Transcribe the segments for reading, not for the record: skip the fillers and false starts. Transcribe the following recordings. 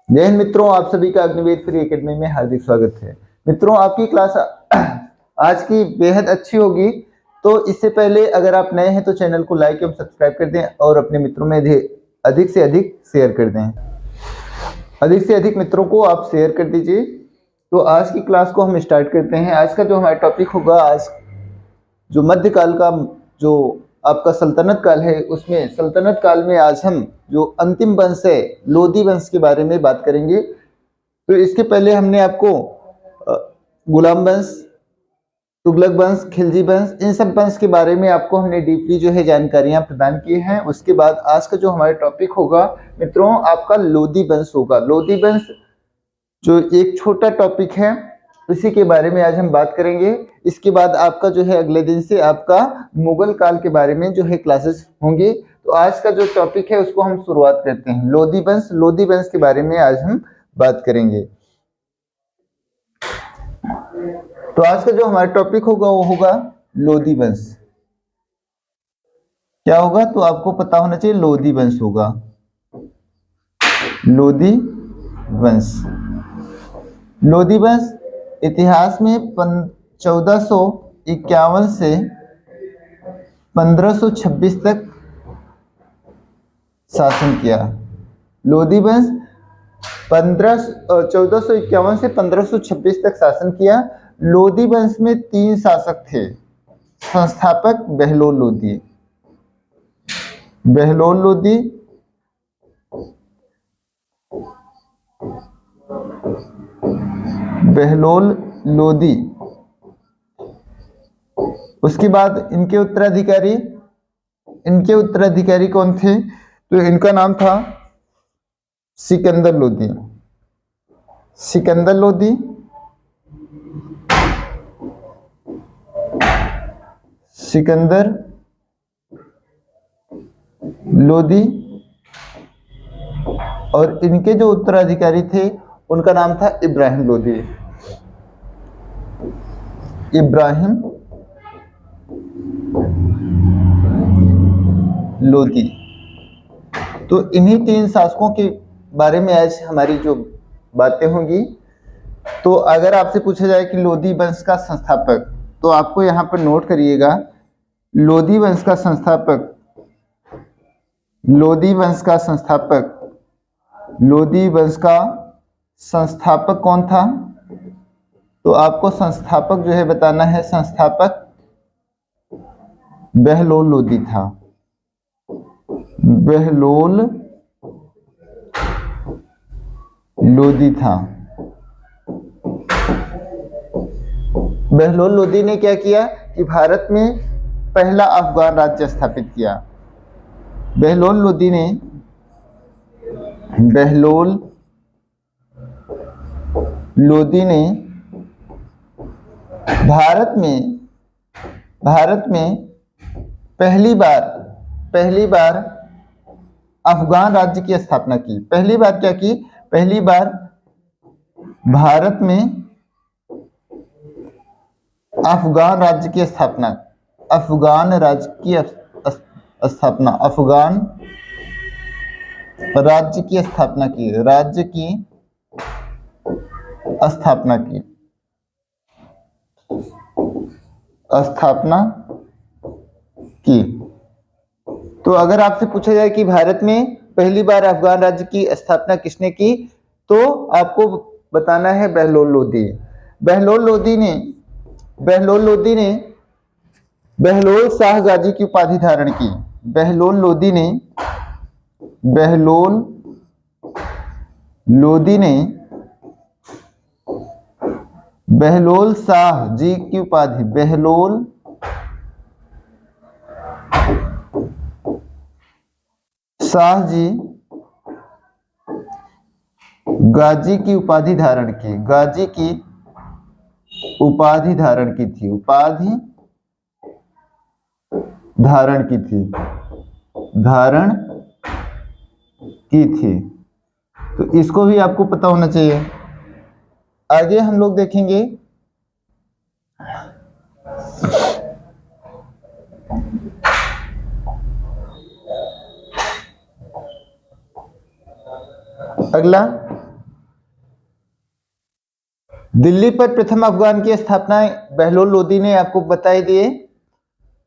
जय हिंद मित्रों, आप सभी का अग्निवेद फ्री एकेडमी में हार्दिक स्वागत है। मित्रों, आपकी क्लास आज की बेहद अच्छी होगी। तो इससे पहले अगर आप नए हैं तो चैनल को लाइक एवं सब्सक्राइब कर दें और अपने मित्रों में अधिक से अधिक शेयर कर दें। अधिक से अधिक मित्रों को आप शेयर कर दीजिए। तो आज की क्लास को हम स्टार्ट करते हैं। आज का जो हमारा टॉपिक होगा, आज जो मध्यकाल का जो आपका सल्तनत काल है, उसमें सल्तनत काल में आज हम जो अंतिम वंश है लोधी वंश के बारे में बात करेंगे। तो इसके पहले हमने आपको गुलाम वंश, तुगलक वंश, खिलजी वंश, इन सब वंश के बारे में आपको हमने डीपली जो है जानकारियां प्रदान की हैं। उसके बाद आज का जो हमारा टॉपिक होगा मित्रों, आपका लोधी वंश होगा। लोधी वंश जो एक छोटा टॉपिक है, इसी के बारे में आज हम बात करेंगे। इसके बाद आपका जो है अगले दिन से आपका मुगल काल के बारे में जो है क्लासेस होंगी। तो आज का जो टॉपिक है उसको हम शुरुआत करते हैं। लोधी वंश, लोधी वंश के बारे में आज हम बात करेंगे। तो आज का जो हमारा टॉपिक होगा वो होगा लोधी वंश। क्या होगा तो आपको पता होना चाहिए, लोधी वंश होगा। लोधी वंश, लोधी वंश इतिहास में 1451 से 1526 तक शासन किया। लोधी वंश 1451 से 1526 तक शासन किया। लोधी वंश में 3 शासक थे। संस्थापक बहलोल लोधी, बहलोल लोधी, बहलोल लोधी। उसके बाद इनके उत्तराधिकारी कौन थे? तो इनका नाम था सिकंदर लोधी। सिकंदर लोधी, सिकंदर लोधी। और इनके जो उत्तराधिकारी थे उनका नाम था इब्राहिम लोधी। इब्राहिम लोधी। तो इन्हीं 3 शासकों के बारे में आज हमारी जो बातें होंगी। तो अगर आपसे पूछा जाए कि लोधी वंश का संस्थापक, तो आपको यहाँ पर नोट करिएगा, लोधी वंश का संस्थापक, लोधी वंश का संस्थापक, लोधी वंश का संस्थापक कौन था? तो आपको संस्थापक जो है बताना है। संस्थापक बहलोल लोधी था। बहलोल लोधी था। बहलोल लोधी ने क्या किया कि भारत में पहला अफगान राज्य स्थापित किया। बहलोल लोधी ने, बहलोल लोधी ने भारत में पहली बार अफगान राज्य की स्थापना की। पहली बार क्या की? पहली बार भारत में अफगान राज्य की स्थापना, अफगान राज्य की स्थापना, अफगान राज्य की स्थापना की, राज्य की स्थापना की, स्थापना की। तो अगर आपसे पूछा जाए कि भारत में पहली बार अफगान राज्य की स्थापना किसने की, तो आपको बताना है बहलोल लोधी। बहलोल लोधी ने बहलोल शाह गाजी की उपाधि धारण की। बहलोल लोधी ने बहलोल शाह जी की उपाधि, बहलोल शाह जी गाजी की उपाधि धारण की। गाजी की उपाधि धारण की थी। उपाधि धारण की थी। धारण की थी। तो इसको भी आपको पता होना चाहिए। आगे हम लोग देखेंगे अगला दिल्ली पर प्रथम अफगान की स्थापना बहलोल लोदी ने आपको बताई दिए।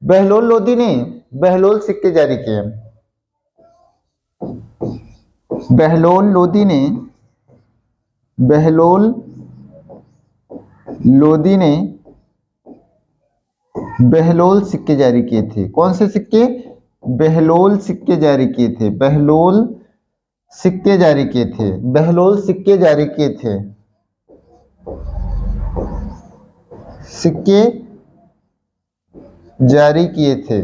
बहलोल लोदी ने बहलोल सिक्के जारी किए। बहलोल लोदी ने बहलोल लोदी ने बहलोल सिक्के जारी किए थे। कौन से सिक्के? बहलोल सिक्के जारी किए थे। बहलोल सिक्के जारी किए थे। बहलोल सिक्के जारी किए थे। सिक्के जारी किए थे।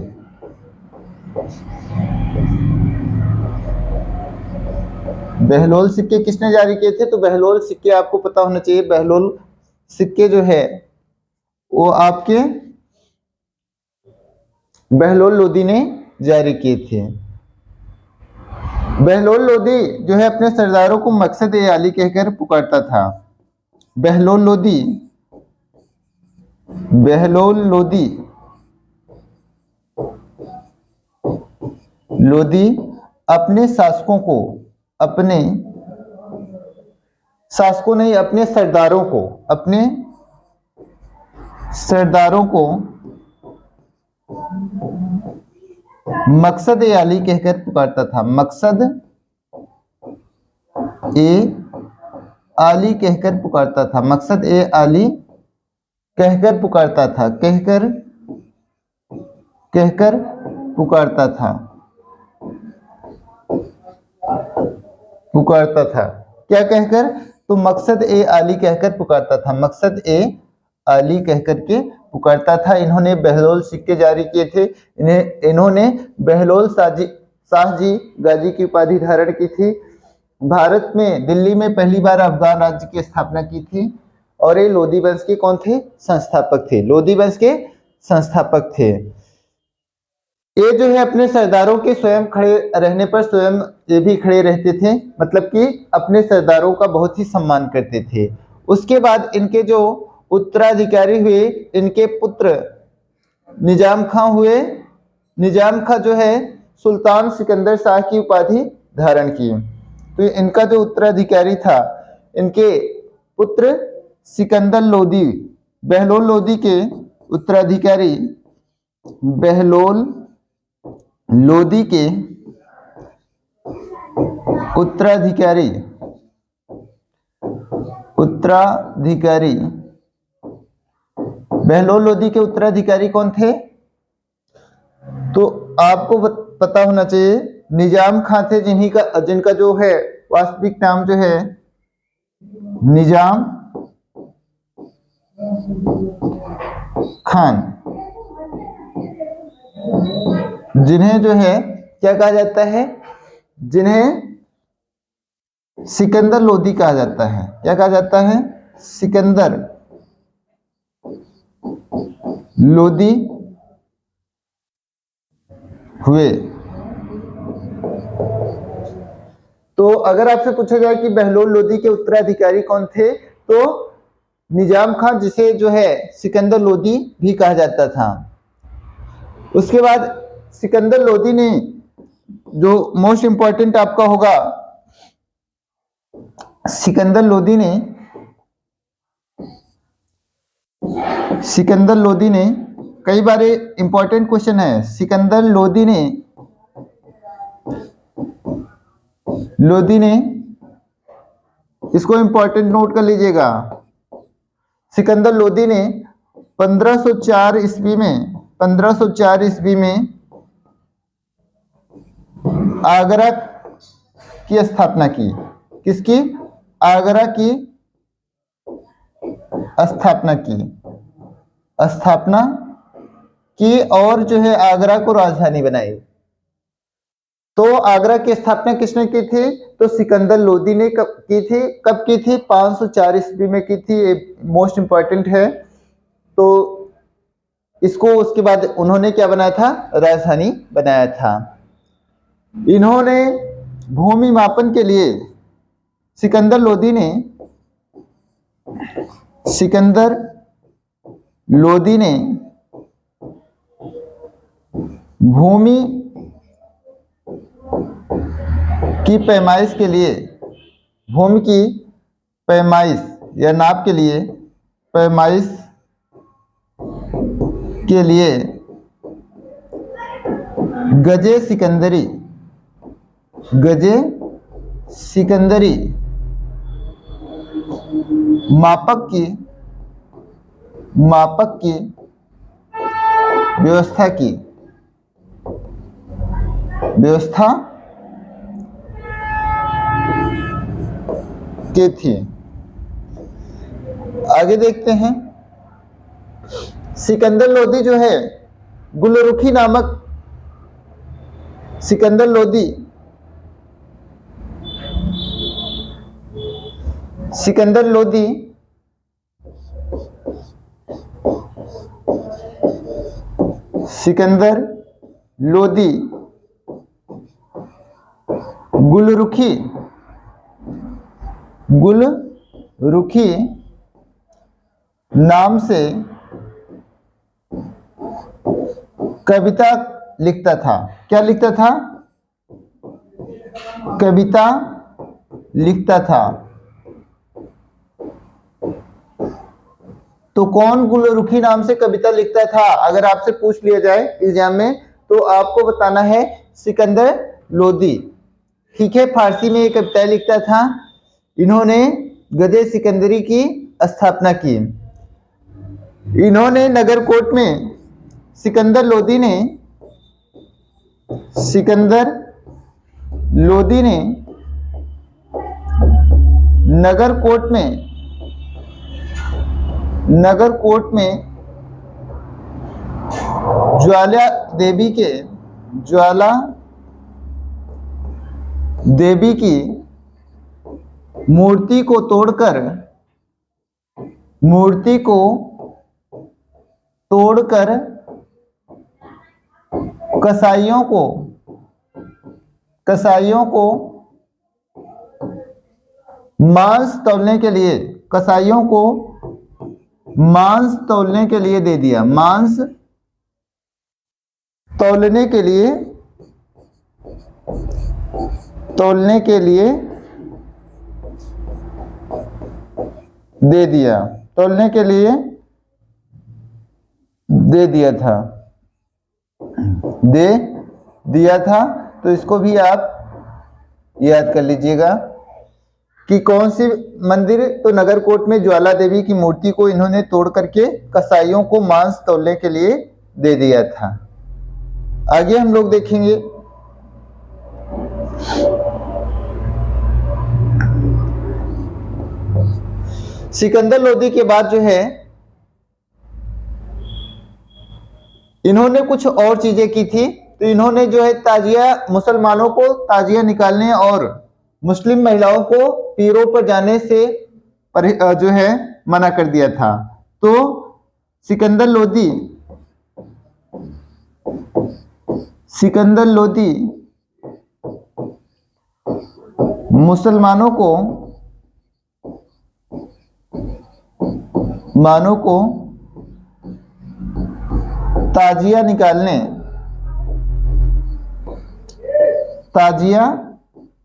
बहलोल सिक्के किसने जारी किए थे? तो बहलोल सिक्के आपको पता होना चाहिए। बहलोल सिक्के जो है वो आपके बहलोल लोदी ने जारी किए थे। बहलोल लोदी जो है अपने सरदारों को मकसद ए आली कहकर पुकारता था। बहलोल लोदी बहलोल लोदी लोदी अपने शासकों नहीं, अपने सरदारों को मकसद ए आली कहकर पुकारता था। मकसद ए आली कहकर पुकारता था। मकसद ए आली कहकर पुकारता था। कहकर पुकारता था। क्या कहकर? तो मकसद ए आली कहकर पुकारता था। मकसद ए आली कहकर के पुकारता था। इन्होंने बहलोल सिक्के जारी किए थे। इन्होंने बहलोल शाहजी गाजी की उपाधि धारण की थी। भारत में दिल्ली में पहली बार अफगान राज्य की स्थापना की थी और ये लोदी वंश के कौन थे? संस्थापक थे। लोदी वंश के संस्थापक थे। ये जो है अपने सरदारों के स्वयं खड़े रहने पर स्वयं ये भी खड़े रहते थे, मतलब कि अपने सरदारों का बहुत ही सम्मान करते थे। उसके बाद इनके जो उत्तराधिकारी हुए, इनके पुत्र निजाम खां हुए। निजाम खां जो है सुल्तान सिकंदर शाह की उपाधि धारण की। तो इनका जो उत्तराधिकारी था, इनके पुत्र सिकंदर लोदी, बहलोल लोदी के उत्तराधिकारी बहलोल लोदी के उत्तराधिकारी बहलोल लोदी के उत्तराधिकारी कौन थे? तो आपको पता होना चाहिए निजाम खां थे, जिनका जो है वास्तविक नाम जो है निजाम खान, जिन्हें जो है क्या कहा जाता है? जिन्हें सिकंदर लोदी कहा जाता है। क्या कहा जाता है? सिकंदर लोदी हुए। तो अगर आपसे पूछा जाए कि बहलोल लोदी के उत्तराधिकारी कौन थे, तो निजाम खान, जिसे जो है सिकंदर लोदी भी कहा जाता था। उसके बाद सिकंदर लोदी ने जो मोस्ट इंपॉर्टेंट आपका होगा, सिकंदर लोदी ने कई बार इंपॉर्टेंट क्वेश्चन है। सिकंदर लोदी ने इसको इंपॉर्टेंट नोट कर लीजिएगा। सिकंदर लोदी ने 1504 ईस्वी में आगरा की स्थापना की। किसकी? आगरा की स्थापना की और जो है आगरा को राजधानी बनाई। तो आगरा की स्थापना किसने की थी? तो सिकंदर लोदी ने कब की थी? 504 ईस्वी में की थी। ये मोस्ट इंपॉर्टेंट है। तो इसको उसके बाद उन्होंने क्या बनाया था? राजधानी बनाया था। इन्होंने भूमि मापन के लिए सिकंदर लोदी ने भूमि की पैमाइश या नाप के लिए, पैमाइश के लिए गजे सिकंदरी, गजे सिकंदरी मापक की व्यवस्था की थी। आगे देखते हैं, सिकंदर लोदी जो है गुलरुखी नामक सिकंदर लोदी गुलरुखी नाम से कविता लिखता था। क्या लिखता था? कविता लिखता था। तो कौन गुलरुखी नाम से कविता लिखता था? अगर आपसे पूछ लिया जाए एग्जाम में तो आपको बताना है सिकंदर लोदी। ठीक है, फारसी में ये कविता लिखता था। इन्होंने गजे सिकंदरी की स्थापना की। इन्होंने नगरकोट में सिकंदर लोदी ने नगरकोट में ज्वाला देवी की मूर्ति को तोड़कर कसाईयों को मांस तौलने के लिए दे दिया। मांस तौलने के लिए दे दिया था। तो इसको भी आप याद कर लीजिएगा कि कौन सी मंदिर, तो नगरकोट में ज्वाला देवी की मूर्ति को इन्होंने तोड़ करके कसाईयों को मांस तौलने के लिए दे दिया था। आगे हम लोग देखेंगे, सिकंदर लोदी के बाद जो है इन्होंने कुछ और चीजें की थी। तो इन्होंने जो है ताजिया, मुसलमानों को ताजिया निकालने और मुस्लिम महिलाओं को पीरों पर जाने से जो है मना कर दिया था। तो सिकंदर लोदी मुसलमानों को ताजिया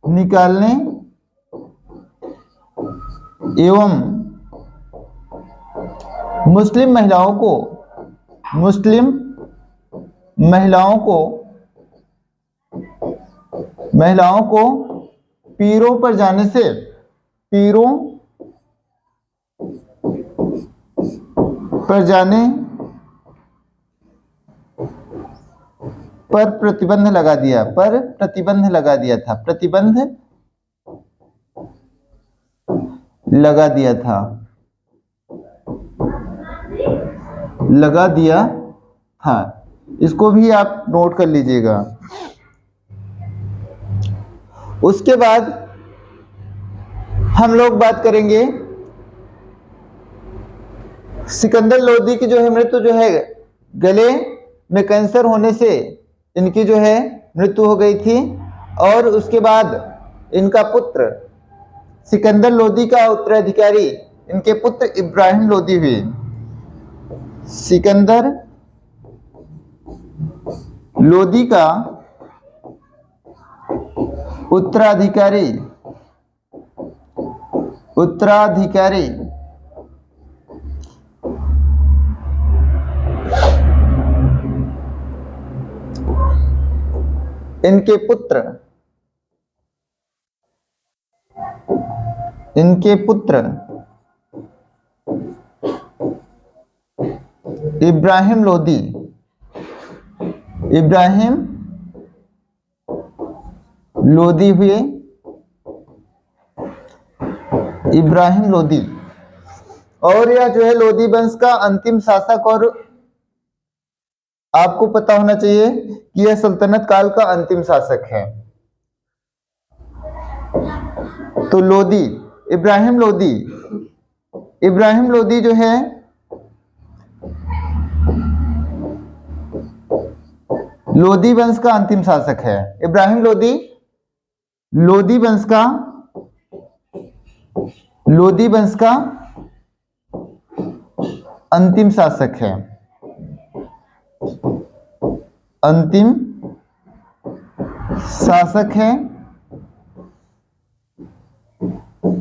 निकालने एवं मुस्लिम महिलाओं को पीरों पर जाने से पर प्रतिबंध लगा दिया था। इसको भी आप नोट कर लीजिएगा। उसके बाद हम लोग बात करेंगे सिकंदर लोदी की जो है मृत्यु जो है गले में कैंसर होने से इनकी जो है मृत्यु हो गई थी। और उसके बाद इनका पुत्र सिकंदर लोदी का उत्तराधिकारी इनके पुत्र इब्राहिम लोदी हुए। सिकंदर लोदी का उत्तराधिकारी इनके पुत्र इब्राहिम लोदी हुए। इब्राहिम लोदी, और यह जो है लोदी वंश का अंतिम शासक, और आपको पता होना चाहिए कि यह सल्तनत काल का अंतिम शासक है। तो लोदी, इब्राहिम लोदी जो है लोदी वंश का अंतिम शासक है। इब्राहिम लोदी लोदी वंश का अंतिम शासक है।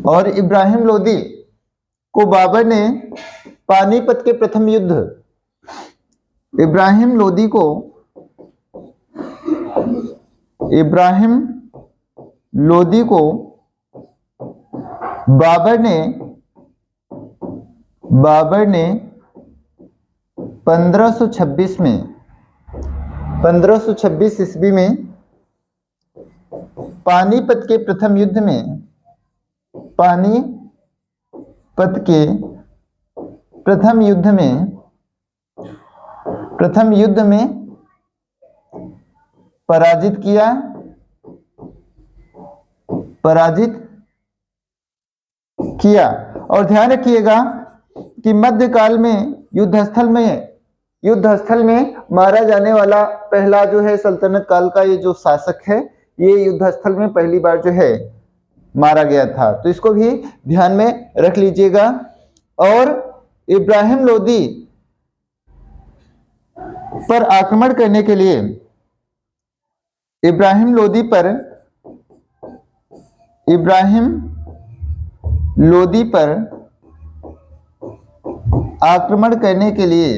और इब्राहिम लोदी को बाबर ने पानीपत के प्रथम युद्ध, इब्राहिम लोदी को बाबर ने 1526 ईस्वी में पानीपत के प्रथम युद्ध में पराजित किया। और ध्यान रखिएगा कि मध्यकाल में युद्धस्थल में मारा जाने वाला पहला जो है सल्तनत काल का ये जो शासक है, ये युद्धस्थल में पहली बार जो है मारा गया था। तो इसको भी ध्यान में रख लीजिएगा। और इब्राहिम लोदी पर आक्रमण करने के लिए, इब्राहिम लोदी पर आक्रमण करने के लिए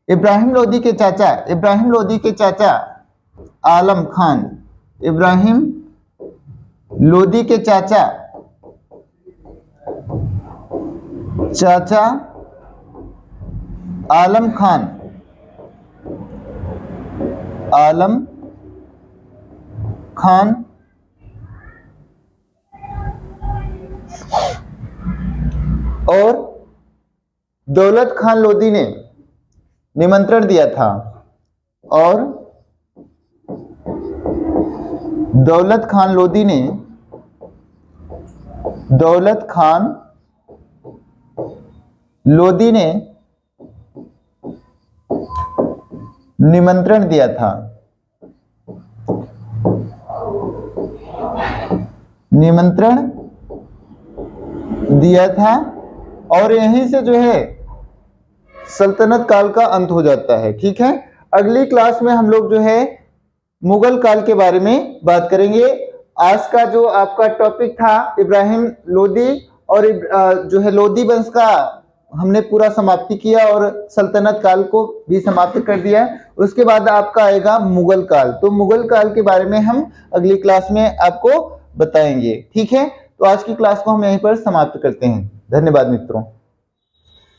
इब्राहिम लोदी के चाचा आलम खान, इब्राहिम लोदी के चाचा आलम खान और दौलत खान लोदी ने निमंत्रण दिया था। और दौलत खान लोदी ने निमंत्रण दिया था और यहीं से जो है सल्तनत काल का अंत हो जाता है। ठीक है, अगली क्लास में हम लोग जो है मुगल काल के बारे में बात करेंगे। आज का जो आपका टॉपिक था इब्राहिम लोदी और जो है लोदी वंश का हमने पूरा समाप्ति किया और सल्तनत काल को भी समाप्त कर दिया। उसके बाद आपका आएगा मुगल काल। तो मुगल काल के बारे में हम अगली क्लास में आपको बताएंगे। ठीक है, तो आज की क्लास को हम यहीं पर समाप्त करते हैं। धन्यवाद मित्रों।